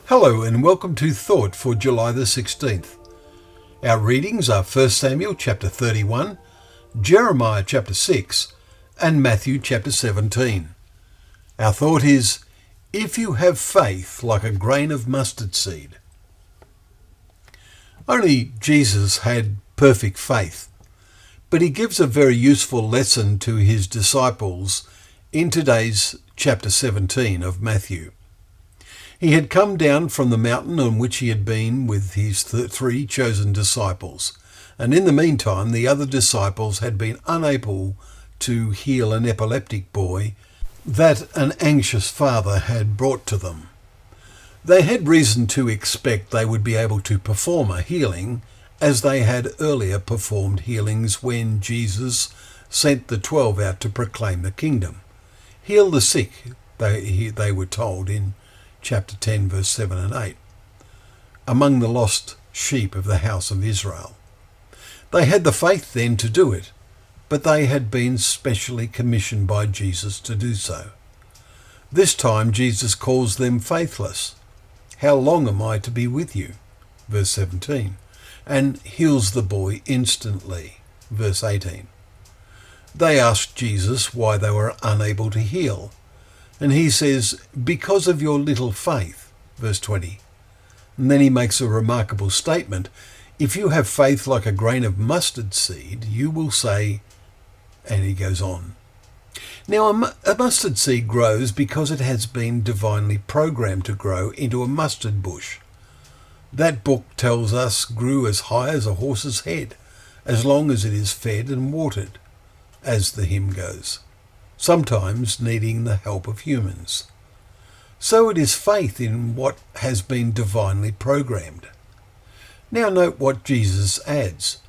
Hello and welcome to Thought for July the 16th. Our readings are 1 Samuel chapter 31, Jeremiah chapter 6 and Matthew chapter 17. Our thought is, if you have faith like a grain of mustard seed. Only Jesus had perfect faith, but he gives a very useful lesson to his disciples in today's chapter 17 of Matthew. He had come down from the mountain on which he had been with his three chosen disciples, and in the meantime the other disciples had been unable to heal an epileptic boy that an anxious father had brought to them. They had reason to expect they would be able to perform a healing, as they had earlier performed healings when Jesus sent the 12 out to proclaim the kingdom. Heal the sick, they were told in chapter 10, verse 7 and 8, among the lost sheep of the house of Israel. They had the faith then to do it, but they had been specially commissioned by Jesus to do so. This time Jesus calls them faithless. How long am I to be with you? Verse 17. And heals the boy instantly. Verse 18. They asked Jesus why they were unable to heal. And he says, because of your little faith, verse 20. And then he makes a remarkable statement. If you have faith like a grain of mustard seed, you will say, and he goes on. Now, a mustard seed grows because it has been divinely programmed to grow into a mustard bush. That book tells us grew as high as a horse's head, as long as it is fed and watered, as the hymn goes, sometimes needing the help of humans. So it is faith in what has been divinely programmed. Now note what Jesus adds.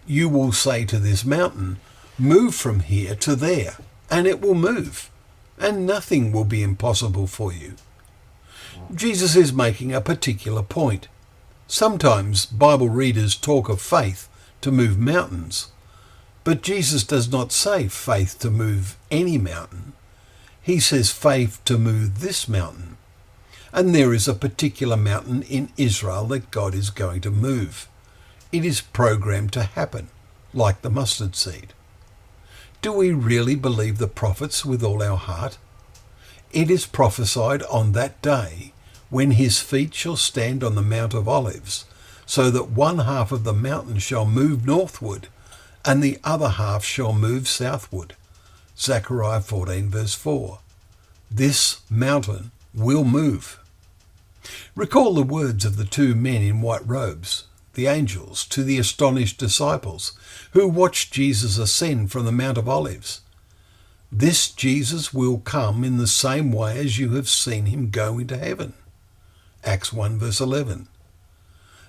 You will say to this mountain, move from here to there, and it will move, and nothing will be impossible for you. Jesus is making a particular point. Sometimes Bible readers talk of faith to move mountains, but Jesus does not say faith to move any mountain. He says faith to move this mountain. And there is a particular mountain in Israel that God is going to move. It is programmed to happen, like the mustard seed. Do we really believe the prophets with all our heart? It is prophesied on that day when his feet shall stand on the Mount of Olives, so that one half of the mountain shall move northward, and the other half shall move southward. Zechariah 14 verse 4. This mountain will move. Recall the words of the two men in white robes, the angels, to the astonished disciples who watched Jesus ascend from the Mount of Olives. This Jesus will come in the same way as you have seen him go into heaven. Acts 1 verse 11.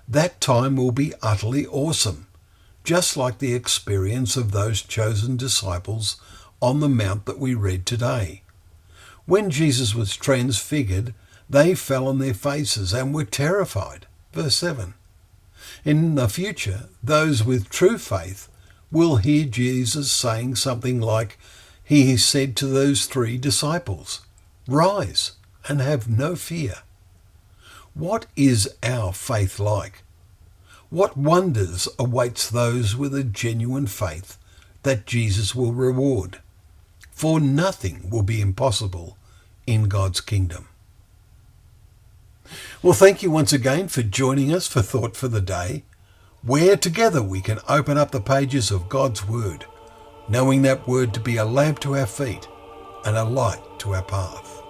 That time will be utterly awesome, just like the experience of those chosen disciples on the mount that we read today. When Jesus was transfigured, they fell on their faces and were terrified. Verse 7. In the future, those with true faith will hear Jesus saying something like he said to those three disciples, rise and have no fear. What is our faith like? What wonders awaits those with a genuine faith that Jesus will reward? For nothing will be impossible in God's kingdom. Well, thank you once again for joining us for Thought for the Day, where together we can open up the pages of God's Word, knowing that Word to be a lamp to our feet and a light to our path.